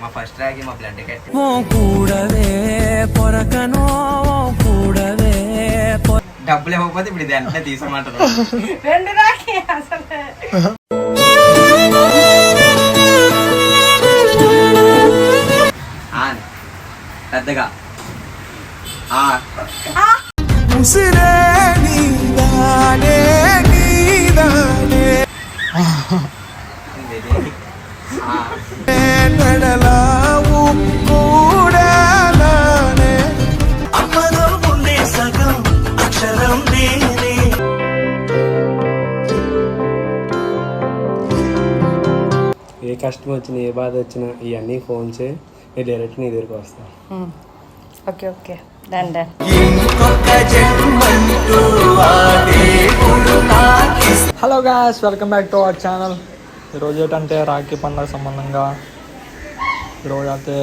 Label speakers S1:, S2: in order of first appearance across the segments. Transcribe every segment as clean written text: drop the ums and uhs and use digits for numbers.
S1: మా ఫస్ట్ రాగి మా బ్లడ్ కట్టి డబ్బులు ఇవ్వకపోతే ఇప్పుడు ఇది వెంటనే తీసుకోమంటారు.
S2: రెండు రాకి అసలు
S1: పెద్దగా
S3: ఏ కష్టం వచ్చినా ఏ బాధ వచ్చినా ఇవన్నీ ఫోన్ చేయి, నేను డైరెక్ట్ నీ దగ్గరికి వస్తాను.
S2: Okay okay done done.
S4: Hello guys, welcome back to our channel. ఈరోజు ఏంటంటే రాఖీ పండుగ సంబంధంగా ఈరోజు అయితే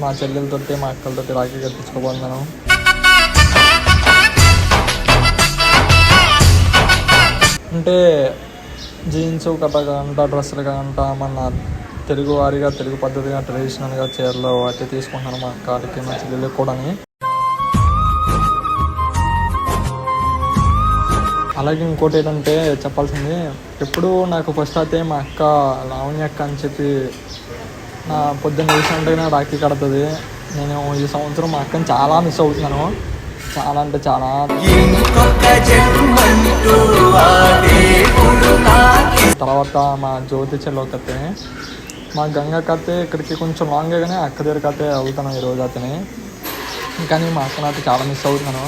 S4: మా చెల్లెలతోటి మా అక్కలతోటి రాఖీ కట్టించుకోబోతున్నాను. అంటే జీన్స్ కట్టగంట డ్రెస్సులు కంట మన తెలుగు వారిగా తెలుగు పద్ధతిగా ట్రెడిషనల్గా చీరలు అయితే తీసుకుంటున్నాను మా అక్కడికి మా చెల్లెలకి కూడా. అలాగే ఇంకోటి ఏంటంటే చెప్పాల్సింది, ఎప్పుడు నాకు ఫస్ట్ అయితే మా అక్క లావణ్య అక్క అని చెప్పి నా పొద్దున్న వేసినట్టుగా రాఖీ కడుతుంది. నేను ఈ సంవత్సరం మా అక్కని చాలా మిస్ అవుతున్నాను, చాలా అంటే చాలా. తర్వాత మా జ్యోతి చెల్లొకతే, మా గంగ కతే ఇక్కడికి కొంచెం లాంగే కానీ అక్క దగ్గరికి అయితే వెళ్తాను ఈరోజు అతని. కానీ మా అక్కని అయితే చాలా మిస్ అవుతున్నాను.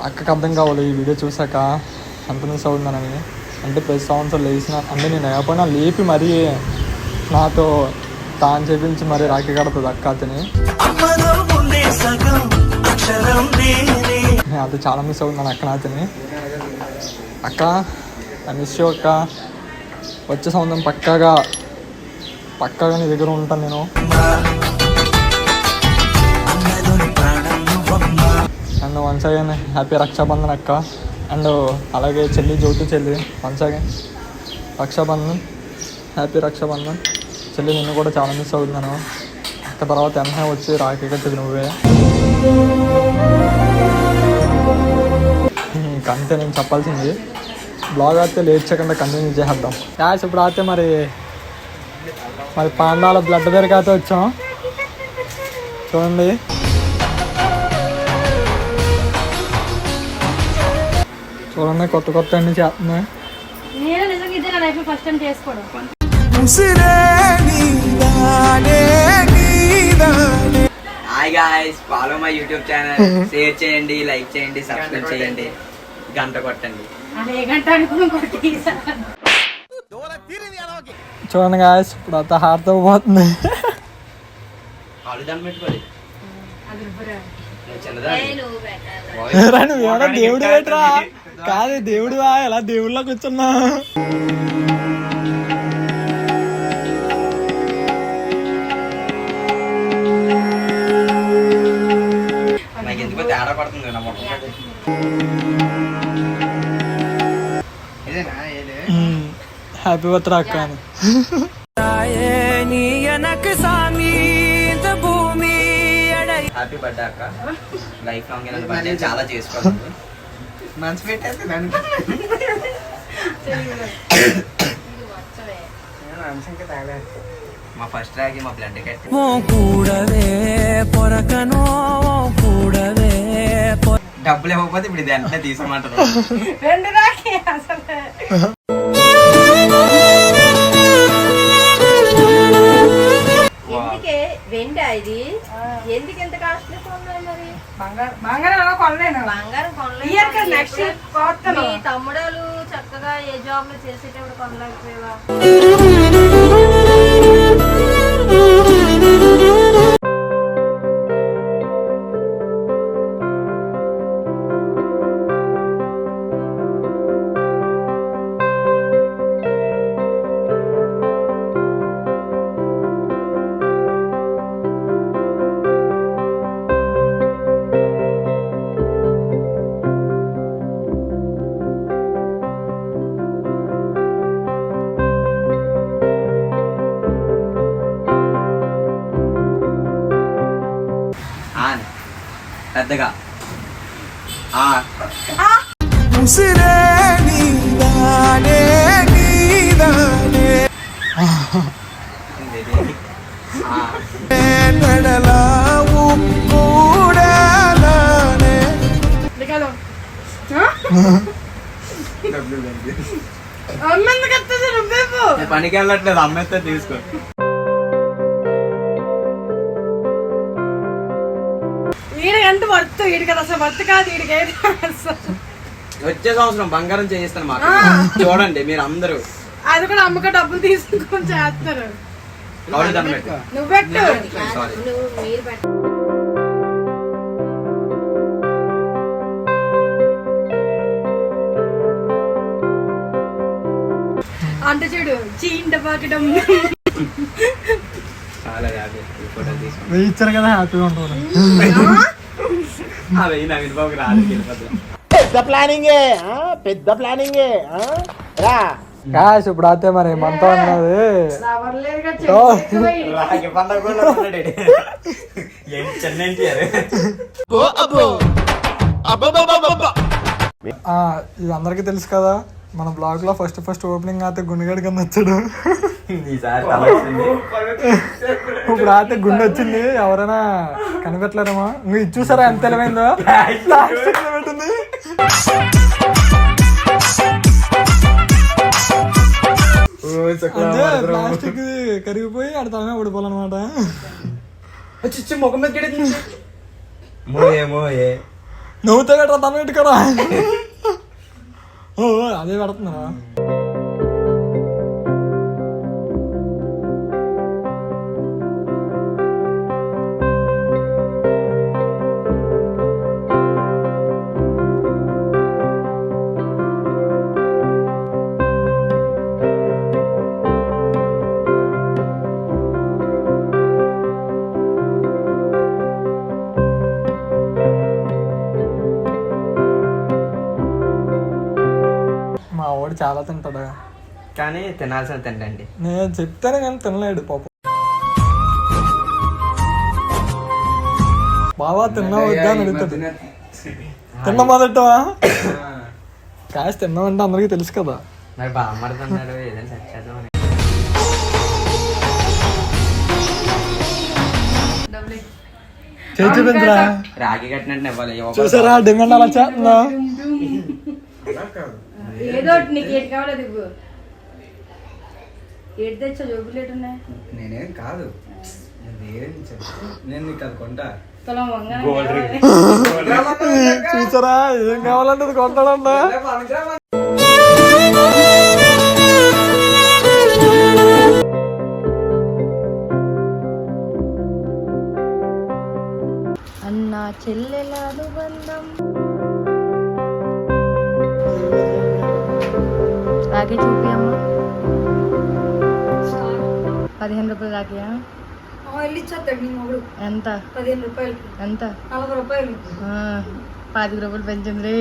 S4: అక్కకి అర్థం కావాలి ఈ వీడియో చూసాక అంత మిస్ అవుతున్నానని. అంటే ప్రతి సంవత్సరం లేచిన అంటే నేను లేకపోయినా లేపి మరీ నాతో తాను చేపించి మరీ రాఖీ కడుతుంది అక్క అతని. అది చాలా మిస్ అవుతున్నాను అక్క నాతని. అక్క ఐ మిస్ యూ అక్క. వచ్చే సంవత్సరం పక్కాగా నీ దగ్గర ఉంటాను నేను. And once again happy Rakshabandhan అక్క. అండ్ అలాగే చెల్లి జ్యోతి చెల్లి once again Rakshabandhan, happy Rakshabandhan. చెల్లి నిన్ను కూడా చాలా మిస్ అవుతున్నాను అక్క. తర్వాత వెంటనే వచ్చి రాఖీ కట్టింది నువ్వే. అంతే నేను చెప్పాల్సింది. బ్లాగ్ అయితే లేట్ చేయకుండా కంటిన్యూ చేసేద్దాం. యాస్ ఇప్పుడు అయితే మరి పాండాల బ్లడ్ దగ్గరికి అయితే వచ్చాం. చూడండి కొత్త కొత్త అన్ని చేస్తున్నాయి.
S1: Hi guys, follow my YouTube channel. Share చేయండి, లైక్ చేయండి, సబ్స్క్రైబ్ చేయండి, గంట కొట్టండి.
S4: చూడండి గాయస్, ఇప్పుడు అంతా హార్తో పోతుంది. నువ్వేమన్నా దేవుడు పెట్టరా? కాదు దేవుడు ఎలా దేవుళ్ళ కూర్చున్నా.
S1: ఎందుకో తేడా పడుతుంది.
S4: హ్యాపీ బర్త్డే అక్క అని.
S1: హ్యాపీ బర్త్డే అక్క. లైఫ్ లాంగ్ చాలా చేసుకోవాలి. మంచి పెట్టేస్తే మా ఫస్ట్ రాగి మా బ్లడ్ కట్టి డబ్బులు ఇవ్వకపోతే ఇప్పుడు ఇది వెంటనే తీసుకోమంటారు.
S2: రెండు రాకి అసలు
S5: వెండి ఇది ఎందుకు ఎంత కాస్ట్లీ కొన్నాయి? మరి
S2: బంగారం కొనలేను.
S5: బంగారం కొనలేదు. మీ తమ్ముడాలు చక్కగా ఏ జాబ్ లో చేసేటప్పుడు కొనలేకపోయావా?
S1: పెద్దగా ఆ పనికి వెళ్ళట్లేదు, అమ్మేస్తే తీసుకో.
S2: వీడికంటే వర్త్, వీడికి అసలు వర్త్ కాదు, వీడికి
S1: వచ్చే సంవత్సరం బంగారం చేయిస్తాను మాకు. చూడండి మీరు అందరూ.
S2: అది కూడా అమ్మక డబ్బులు తీసుకొని చేస్తారు. నువ్వు పెట్టు.
S5: మీరు పెట్ట
S2: అంటే చూడు చీంట పాకడం
S1: చాలా ఫోటో తీసుకుంటాం.
S4: ఇచ్చారు కదా హ్యాపీగా ఉంటుంది.
S1: అవి నా వినబాబుకి రాదు.
S6: పెద్ద ప్లానింగే
S4: క్యాష్ ఇప్పుడు అయితే మరి మనతో అన్నది ఇది అందరికి తెలుసు కదా, మన బ్లాగ్ లో ఫస్ట్ ఓపెనింగ్ అయితే గుండెగడి కింద వచ్చాడు. ఇప్పుడు అయితే గుండె వచ్చింది, ఎవరైనా కనిపెట్టలేరేమో. నువ్వు ఇది చూసారా ఎంత తెలివైందో, పెట్టింది. ప్లాస్టిక్ కరిగిపోయి ఆడ తలమే పడిపోవాలన్నమాట.
S1: ముఖం మీద
S4: నవ్వుతా కట్టరా తల పెట్టుకోరా. ఓ అదే పెడుతున్నా. మా వాడు చాలా తింటాడా,
S1: కానీ తినాల్సిన తింటండి.
S4: నేను చెప్తానే కానీ తినలేడు పాపం. బావా తిన్నా వద్దా అని అడుగుతాడు. తిన్నా మొదటవా కాస్త తిన్నామంటే అందరికీ తెలుసు కదా.
S1: మరి బామ్మడుతున్నాడు, ఏదైనా సెట్ చేద్దామని.
S4: చూపించరా
S1: రాఖీ కట్టినట్టు ఇవ్వాలి.
S4: చూసారా డిమాండ్ అలా చేస్తున్నా.
S2: ఏదో నీకు ఏది కావాలో దిగు. ఏది తెచ్చా జోబులేటు ఉన్నాయి.
S3: నేనేం కాదు, నేను నీకు అది కొంటా.
S2: తులం వంగ
S4: చూసారా ఏం కావాలంటే అది కొంటాడన్నా.
S5: అన్న చెల్లెల అనుబంధం. రాఖీ చూపి అమ్మ. 15 రూపాయలు రాఖీయా? ఎంత?
S2: 15 రూపాయలు.
S5: ఎంత?
S2: 40 రూపాయలు.
S5: 25 రూపాయలు పెంచింది రే.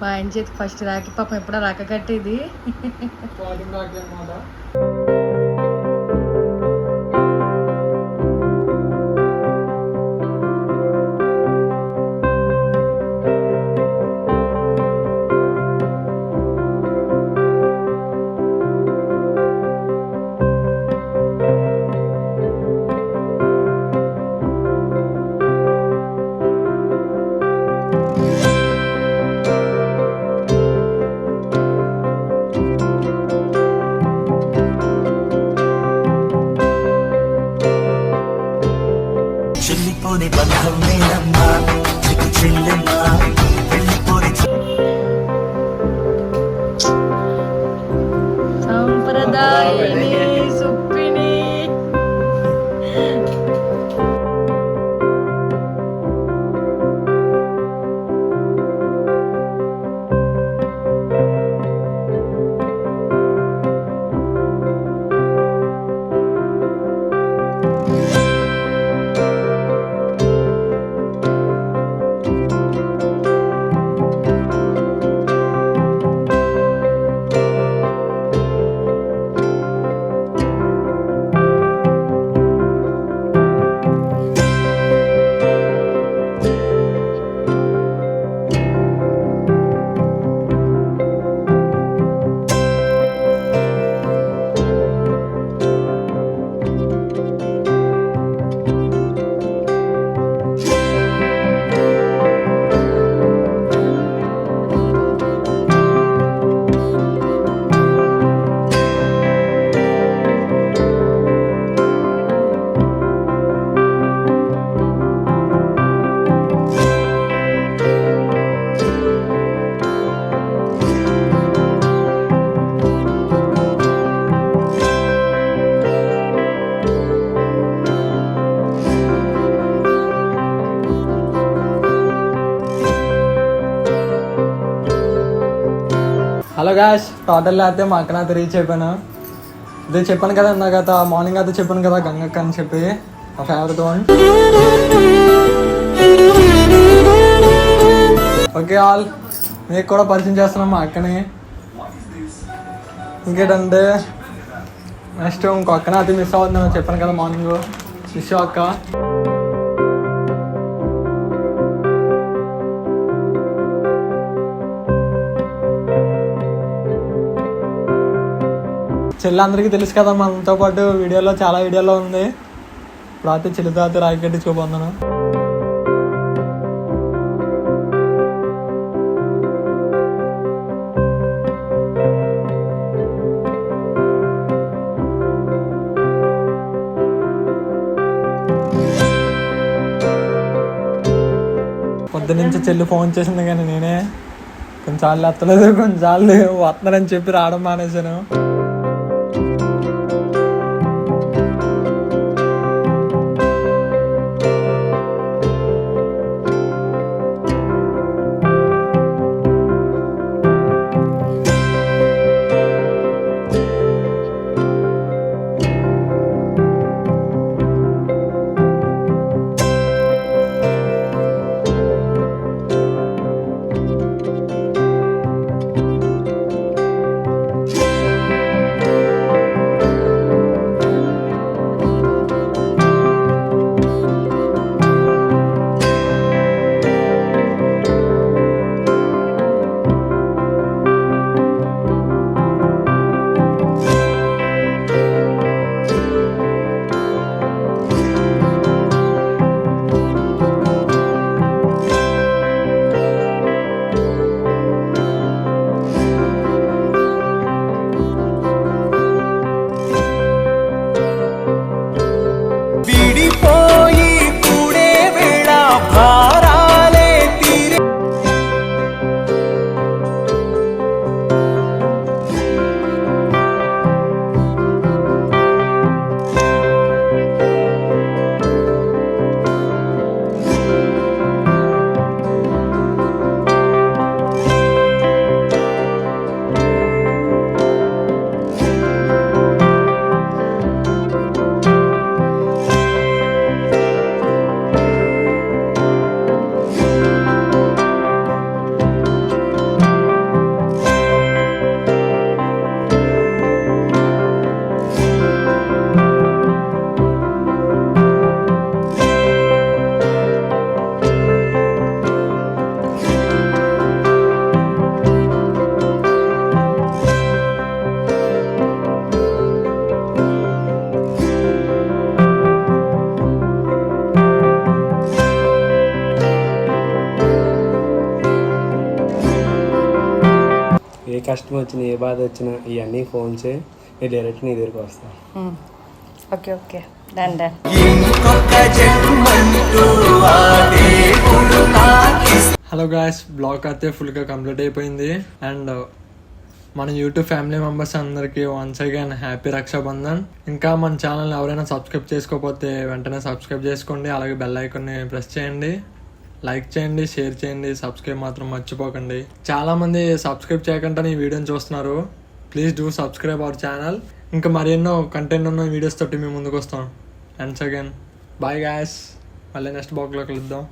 S5: మా ఆయన చేతికి ఫస్ట్ రాఖీ, పాపం ఎప్పుడో రాక కట్టేది.
S6: చెల్లిపోని బంధం నేనమ్మా, చెల్లెమ్మా వెళ్ళిపోని
S5: సంప్రదాయని సుప్పిని.
S4: హలో గాష్, టోటల్ అయితే మా అక్కన అయితే రీచ్ అయిపోయాను. ఇదే చెప్పాను కదా ఇందాక మార్నింగ్ అయితే చెప్పాను కదా గంగక్క అని చెప్పి మా ఫేవరెట్ వన్. ఓకే ఆల్, మీకు కూడా పరిచయం చేస్తున్నాం మా అక్కని. ఇంకేంటంటే నెక్స్ట్ ఇంకో అక్కన అది మిస్ అవుతుందని చెప్పాను కదా మార్నింగ్. మిస్ అక్క. చెల్లి అందరికీ తెలుసు కదా, మనతో పాటు వీడియోలో చాలా వీడియోలో ఉంది. ఇప్పుడు అయితే చెల్లితో అయితే రాయి కట్టించుకోబోతున్నాను. పొద్దునుంచి చెల్లి ఫోన్ చేసింది కానీ నేనే కొంచెం ఎత్తలేదు, కొంచెం వస్తున్నానని చెప్పి రావడం మానేశాను.
S3: ఏ కష్టం వచ్చినా ఏ బాధ వచ్చినా ఇవన్నీ ఫోన్ చేయి, నేను డైరెక్ట్ నీ దగ్గరికి వస్తాను.
S5: Okay okay done done.
S4: Hello guys, blog అయితే ఫుల్గా కంప్లీట్ అయిపోయింది. అండ్ మన యూట్యూబ్ ఫ్యామిలీ మెంబర్స్ అందరికీ వన్స్ అగైన్ హ్యాపీ రక్షాబంధన్. ఇంకా మన ఛానల్ ఎవరైనా సబ్స్క్రైబ్ చేసుకోకపోతే వెంటనే సబ్స్క్రైబ్ చేసుకోండి. అలాగే బెల్ ఐకాన్ని ప్రెస్ చేయండి, లైక్ చేయండి, షేర్ చేయండి, సబ్స్క్రైబ్ మాత్రం మర్చిపోకండి. చాలామంది సబ్స్క్రైబ్ చేయకుండా ఈ వీడియోని చూస్తున్నారు. Please do subscribe our channel. ఇంకా మరెన్నో కంటెంట్ ఉన్న వీడియోస్ తోటి మేము ముందుకు వస్తాం. వన్స్ అగైన్ బాయ్ గాయ్స్, మళ్ళీ నెక్స్ట్ బ్లాగ్లో కలుద్దాం.